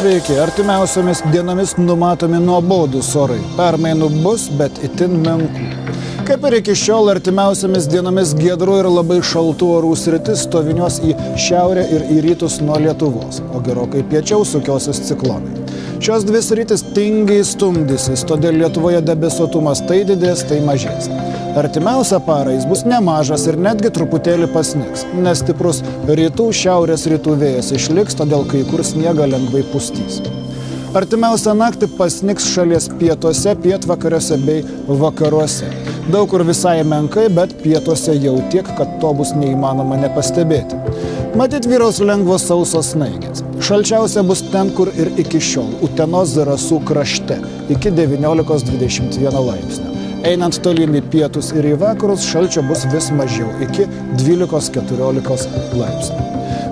Sveiki, artimiausiomis dienomis numatomi nuobodūs orai. Permainų bus, bet itin menkų. Kaip ir iki šiol, artimiausiamis dienomis giedrų ir labai šaltų orų sritis stoviniuos į šiaurę ir į rytus nuo Lietuvos, o gerokai piečiau sukiosis ciklonai. Šios dvi sritis tingiai stumdysis, todėl Lietuvoje debesuotumas tai didės, tai mažės. Artimiausią parą jis bus nemažas ir netgi truputėlį pasnigs, nes stiprus rytų šiaurės rytų vėjas išliks, todėl kai kur sniegą lengvai pustys. Artimiausią naktį pasnigs šalies pietuose, pietvakariuose bei vakaruose. Daug kur visai menkai, bet pietuose jau tiek, kad to bus neįmanoma nepastebėti. Matyt, vyraus lengvos sausos snaigės. Šalčiausia bus ten, kur ir iki šiol, Utenos Zarasų krašte, iki 19–21 laipsnio. Einant tolyn į pietus ir į vakarus, šalčio bus vis mažiau, iki 12–14 laipsnių.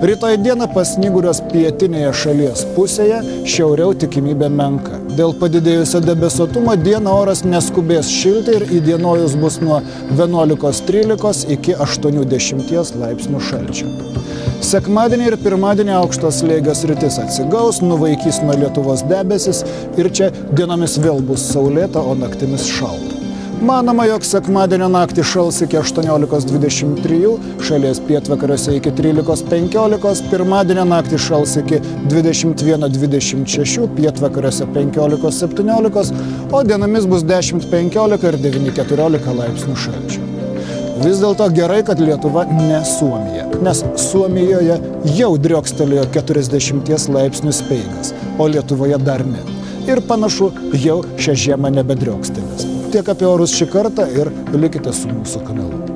Rytoj dieną pasnyguriuos pietinėje šalies pusėje, šiauriau tikimybė menka. Dėl padidėjusio debesuotumo dieną oras neskubės šilti ir įdienojus bus nuo 11–13 iki 80 laipsnių šalčio. Sekmadienį ir pirmadienį aukštos slėgio sritis atsigaus, nuvaikys nuo Lietuvos debesis ir čia dienomis vėl bus saulėta, o naktimis šalta. Manoma, jog sekmadienio naktį šals iki 18–23, šalies pietvakariuose iki 13–15, pirmadienio naktį šals iki 21–26, pietvakariuose 15–17, o dienomis bus 10–15 ir 9–14 laipsnių šalčio. Vis dėlto gerai, kad Lietuva ne Suomija, nes Suomijoje jau driokstelėjo 40 laipsnių speigas, o Lietuvoje dar ne. Ir panašu, jau šią žiemą nebedriokstelės. Tiek apie orus šį kartą ir likite su mūsų kanalu.